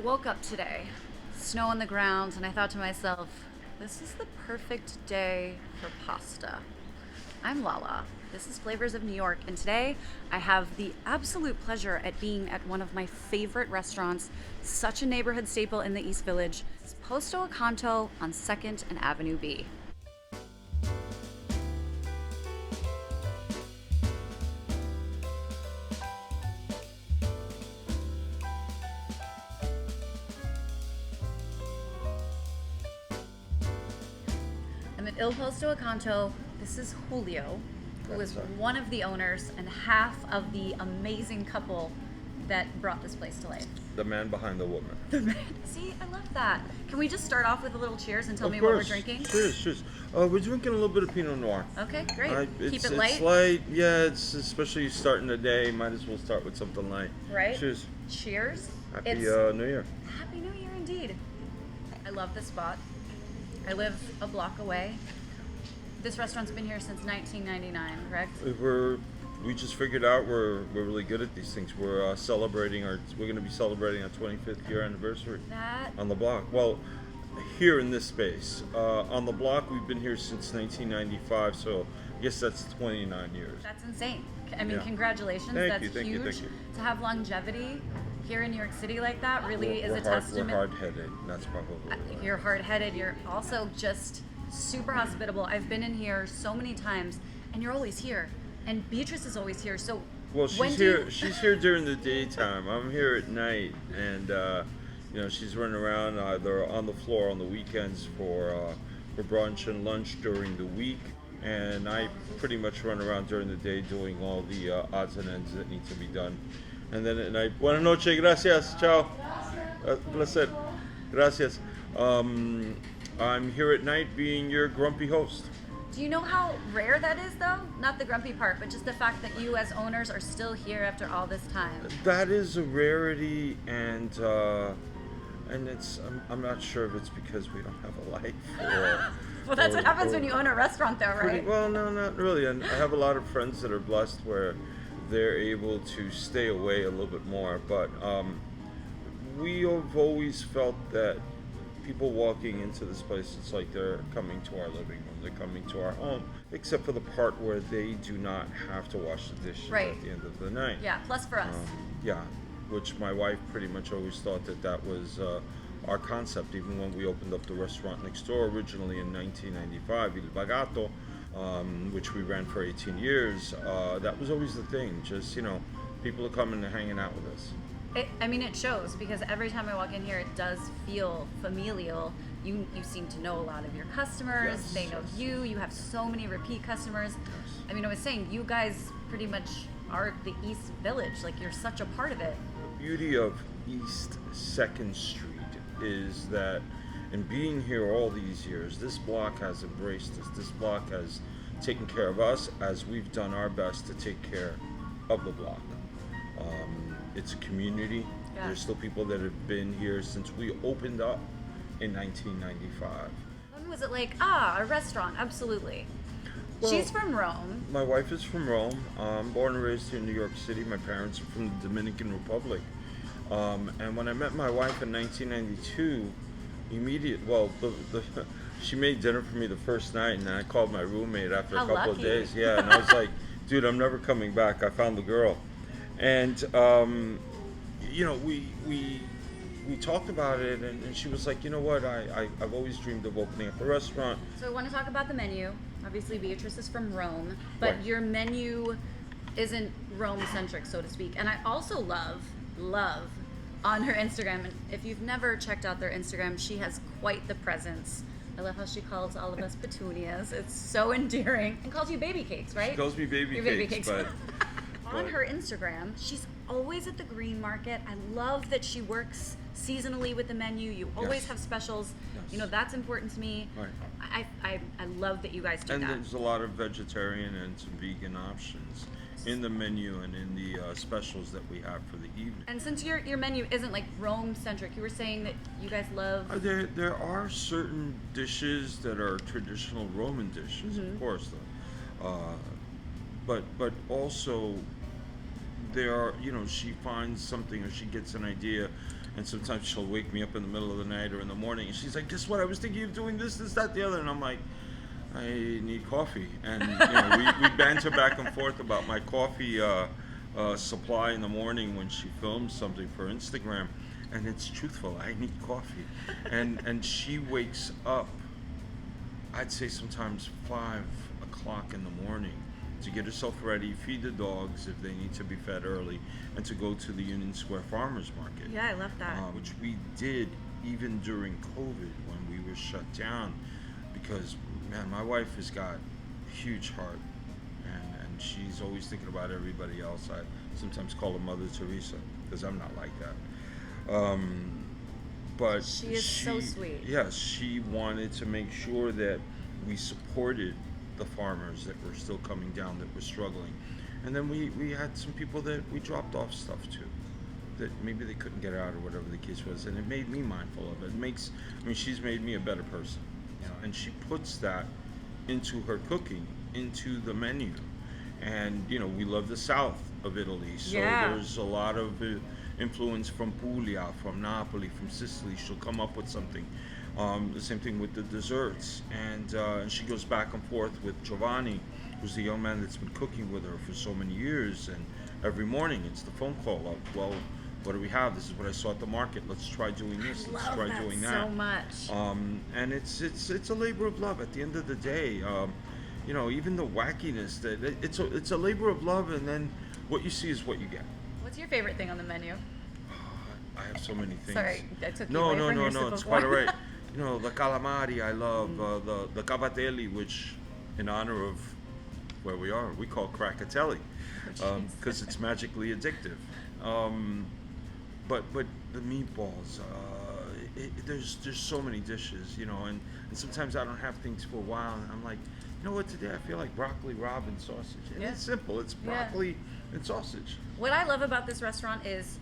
woke up today, snow on the ground, and I thought to myself, this is the perfect day for pasta. I'm Lala. This is Flavors of New York, and today I have the absolute pleasure at being at one of my favorite restaurants, such a neighborhood staple in the East Village. It's Posto Accanto on 2nd and Avenue B. I'm at Il Posto Accanto. This is Julio, who is one of the owners and half of the amazing couple that brought this place to life. The man behind the woman. See, I love that. Can we just start off with a little cheers and tell Of me course. what we're drinking? Cheers. We're drinking a little bit of Pinot Noir. Okay, great. Keep it It's light. light. Yeah, it's especially starting the day. Might as well start with something light. Right? Cheers. Cheers. Happy It's New Year. Happy New Year indeed. I love this spot. I live a block away. This restaurant's been here since 1999, correct? We just figured out we're really good at these things. We're going to be celebrating our 25th year anniversary That on the block. Well, here in this space. On the block, we've been here since 1995, so I guess that's 29 years. That's insane. I mean, Yeah. Congratulations. Thank That's you, thank you, huge. thank you. To have longevity here in New York City like that really is a We're testament. hard-headed. That's probably what it is. You're hard-headed. You're also just super hospitable. I've been in here so many times, and you're always here. And Beatrice is always here. So Well, when she's do here. you- She's here during the daytime. I'm here at night, and she's running around either on the floor on the weekends for brunch and lunch during the week, and I pretty much run around during the day doing all the odds and ends that need to be done. And then at night, buenas noches, gracias, ciao, placer, gracias. I'm here at night being your grumpy host. Do you know how rare that is, though? Not the grumpy part, but just the fact that you, as owners, are still here after all this time. That is a rarity, and it's I'm not sure if it's because we don't have a life or. Well, that's what happens or- when you own a restaurant, though, right? Well, no, not really. And I have a lot of friends that are blessed where they're able to stay away a little bit more. But we have always felt that people walking into this place, it's like they're coming to our living room, they're coming to our home, except for the part where they do not have to wash the dishes Right. at the end of the night. Yeah, plus for us. Yeah, which my wife pretty much always thought that was our concept, even when we opened up the restaurant next door originally in 1995, Il Bagato, which we ran for 18 years. That was always the thing, just, people are coming and hanging out with us. It shows, because every time I walk in here, it does feel familial. You seem to know a lot of your customers. Yes, They know yes. you. You have so many repeat customers. Yes. I mean, I was saying, you guys pretty much are the East Village. Like, you're such a part of it. The beauty of East 2nd Street is that in being here all these years, this block has embraced us. This block has taken care of us as we've done our best to take care of the block. It's a community. Yeah. There's still people that have been here since we opened up in 1995. When was it like, a restaurant? Absolutely. Well, She's from Rome. My wife is from Rome. I'm born and raised here in New York City. My parents are from the Dominican Republic. And when I met my wife in 1992, she made dinner for me the first night, and then I called my roommate after How a couple lucky. of days. Yeah, and I was like, dude, I'm never coming back. I found the girl. And, we talked about it, and she was like, you know what, I've always dreamed of opening up a restaurant. So I want to talk about the menu. Obviously, Beatrice is from Rome, but Right. your menu isn't Rome-centric, so to speak. And I also love on her Instagram, and if you've never checked out their Instagram, she has quite the presence. I love how she calls all of us petunias. It's so endearing. And calls you baby cakes, right? She calls me baby Your cakes, but... On her Instagram, she's always at the green market. I love that she works seasonally with the menu. You always Yes. have specials. Yes. That's important to me. Right. I love that you guys do And that. there's a lot of vegetarian and some vegan options in the menu and in the specials that we have for the evening. And since your menu isn't like Rome centric, you were saying that you guys love. There are certain dishes that are traditional Roman dishes, of course, but also there are, she finds something or she gets an idea And sometimes she'll wake me up in the middle of the night or in the morning, and she's like, "Guess what? I was thinking of doing this, that, the other." And I'm like, "I need coffee." And we banter back and forth about my coffee supply in the morning when she films something for Instagram, and it's truthful. I need coffee, and she wakes up, I'd say sometimes 5 o'clock in the morning, to get herself ready, feed the dogs if they need to be fed early, and to go to the Union Square Farmers Market. Yeah, I love that. Which we did even during COVID when we were shut down, because man, my wife has got a huge heart, and she's always thinking about everybody else. I sometimes call her Mother Teresa because I'm not like that. But She is so sweet. Yes, she wanted to make sure that we supported the farmers that were still coming down, that were struggling. And then we had some people that we dropped off stuff to, that maybe they couldn't get out or whatever the case was, and it made me mindful of it. She's made me a better person, and she puts that into her cooking, into the menu. And we love the south of Italy, so there's a lot of influence from Puglia, from Napoli, from Sicily. She'll come up with something. The same thing with the desserts, and she goes back and forth with Giovanni, who's the young man that's been cooking with her for so many years. And every morning it's the phone call of, "Well, what do we have? This is what I saw at the market. Let's try doing this. Let's try doing that." So much. And it's a labor of love. At the end of the day, even the wackiness that it's a labor of love, and then what you see is what you get. What's your favorite thing on the menu? I have so many things. Sorry, I took you No, away no, from no, your no. sip It's of quite wine. all right. The calamari I love, the cavatelli, which in honor of where we are, we call cracatelli, because it's magically addictive. But the meatballs, there's so many dishes, and sometimes I don't have things for a while, and I'm like, you know what, today I feel like broccoli rabe and sausage. And it's simple. It's broccoli and sausage. What I love about this restaurant is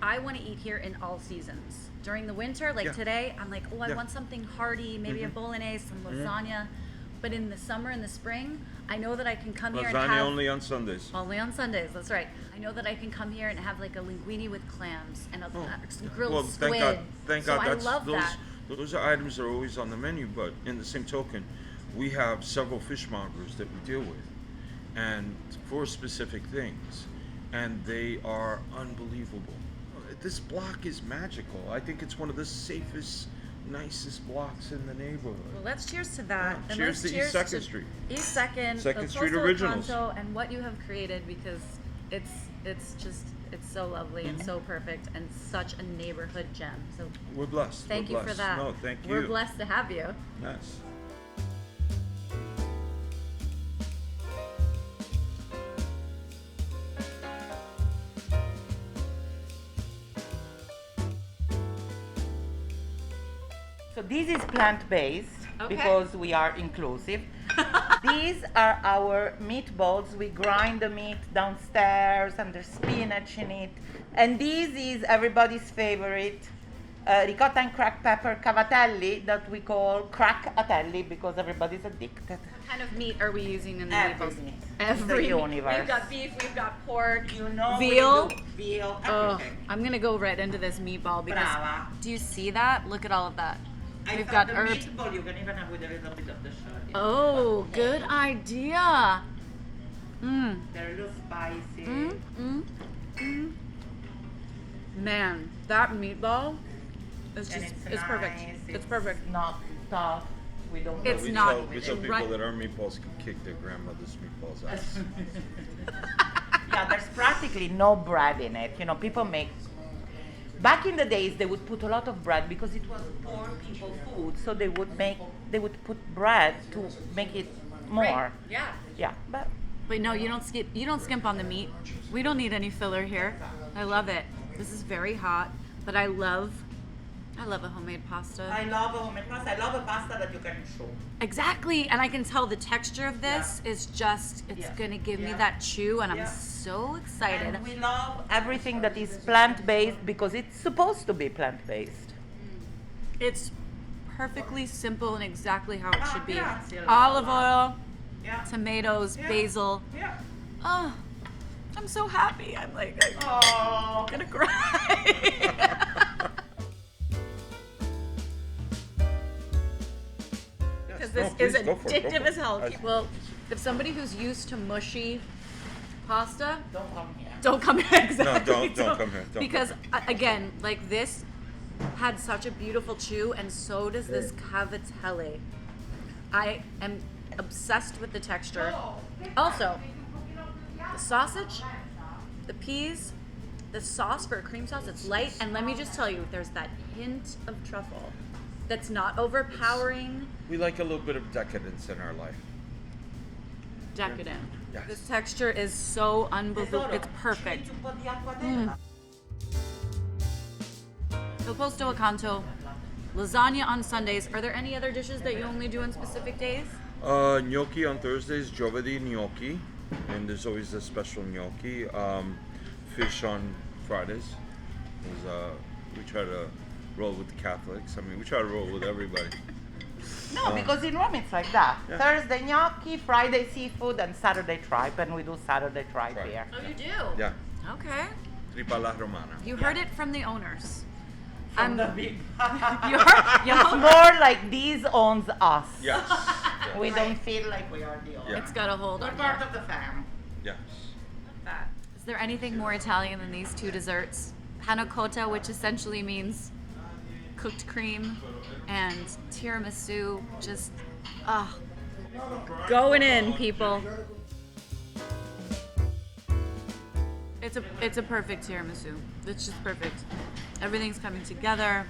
I want to eat here in all seasons. During the winter, like today, I'm like, I want something hearty, maybe a bolognese, some lasagna. But in the summer and the spring, I know that I can come here and have... Lasagna only on Sundays. Only on Sundays, that's right. I know that I can come here and have like a linguine with clams and some grilled squid. Thank so God. I love that. Those are items that are always on the menu, but in the same token, we have several fishmongers that we deal with, and for specific things, and they are unbelievable. This block is magical. I think it's one of the safest, nicest blocks in the neighborhood. Well, let's cheers to that. Yeah, And cheers let's to East 2nd Street. East 2nd, Second the Street Posto Originals. Accanto, and what you have created, because it's so lovely and so perfect and such a neighborhood gem. So We're blessed. thank We're you for blessed. that. No, thank you. We're blessed to have you. Yes. So this is plant-based Okay. because we are inclusive. These are our meatballs. We grind the meat downstairs and there's spinach in it. And this is everybody's favorite, ricotta and cracked pepper cavatelli that we call crackatelli because everybody's addicted. What kind of meat are we using in the Every meatballs? meat. Every The meat. universe. We've got beef, we've got pork, You know, veal. we do veal, Oh, everything. I'm gonna go right into this meatball because Brava. do you see that? Look at all of that. I We've thought got the herbs. meatball you can even have with a little bit of the shallot. Oh, good idea. Mmm. They're a little spicy. Man, that meatball is just, And it's perfect. nice, It's perfect. Not tough. We don't. It's we not- Tell, we tell people right. that our meatballs can kick their grandmother's meatballs ass. Yeah, there's practically no bread in it. People make. Back in the days, they would put a lot of bread because it was poor people food. So they would put bread to make it more. Right. Yeah. Yeah, but But no, you don't skimp on the meat. We don't need any filler here. I love it. This is very hot, but I love a homemade pasta. I love a homemade pasta. I love a pasta that you can chew. Exactly, and I can tell the texture of this is just, it's Yeah. gonna give me Yeah. that chew, and Yeah. I'm so excited. And we love everything that is plant-based because it's supposed to be plant-based. It's perfectly simple and exactly how it should be. grazie, Olive Lala. oil, Yeah. tomatoes, Yeah. basil. Yeah. Oh, I'm so happy. I'm Oh. gonna cry. because this please, is go for it, go addictive for it. as hell. I- Well, if somebody who's used to mushy pasta, Don't come here. don't come here. Exactly. don't come here, don't because again, like this had such a beautiful chew, and so does this cavatelli. I am obsessed with the texture. Also, the sausage, the peas, the sauce for a cream sauce, it's light, and let me just tell you, there's that hint of truffle that's not overpowering, We like a little bit of decadence in our life. decadent. Yes. This texture is so unbelievable. It's perfect. Il Posto Accanto, lasagna on Sundays. Are there any other dishes that you only do on specific days? Gnocchi on Thursdays, giovedì gnocchi, and there's always a special gnocchi. Fish on Fridays. We try to roll with the Catholics. I mean, we try to roll with everybody. No, because in Rome it's like that. Yeah. Thursday gnocchi, Friday seafood, and Saturday tripe, and we do Saturday tripe Tripe. here. Oh, you do? Yeah, Okay. tripa alla romana. You heard it from the owners. From the big. You heard, It's more like these owns us. Yes. yes. We don't feel like we are the owners. Yeah. It's got a hold We're on part you. of the fam. Yes. Is there anything more Italian than these two desserts? Panna cotta, which essentially means cooked cream, and tiramisu, just going in, people. It's a perfect tiramisu. It's just perfect. Everything's coming together.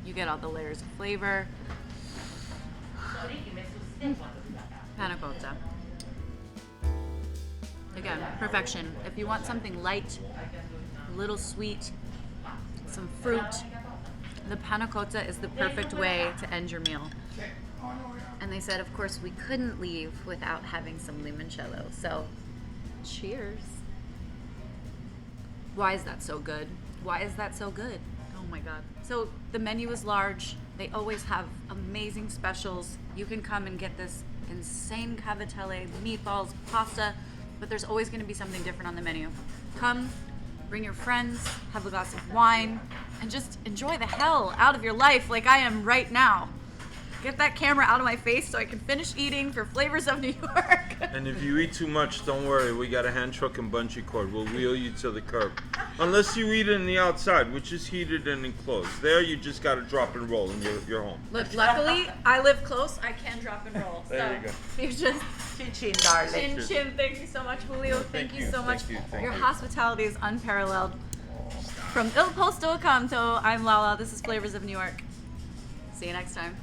You get all the layers of flavor. Panna cotta. Again, perfection. If you want something light, a little sweet, some fruit, the panna cotta is the perfect way to end your meal. And they said, of course, we couldn't leave without having some limoncello. So, cheers. Why is that so good? Why is that so good? Oh my God. So the menu is large. They always have amazing specials. You can come and get this insane cavatelli, meatballs, pasta, but there's always going to be something different on the menu. Come, bring your friends, have a glass of wine, and just enjoy the hell out of your life like I am right now. Get that camera out of my face so I can finish eating for Flavors of New York. And if you eat too much, don't worry. We got a hand truck and bungee cord. We'll wheel you to the curb. Unless you eat in the outside, which is heated and enclosed. There, you just got to drop and roll, and you're home. Look, luckily, I live close. I can drop and roll. There you go. You just Chin chin, darling. chin chin. Thank you so much, Julio. Thank you so much. Thank Your you. hospitality is unparalleled. From Il Posto Accanto, I'm Lala. This is Flavors of New York. See you next time.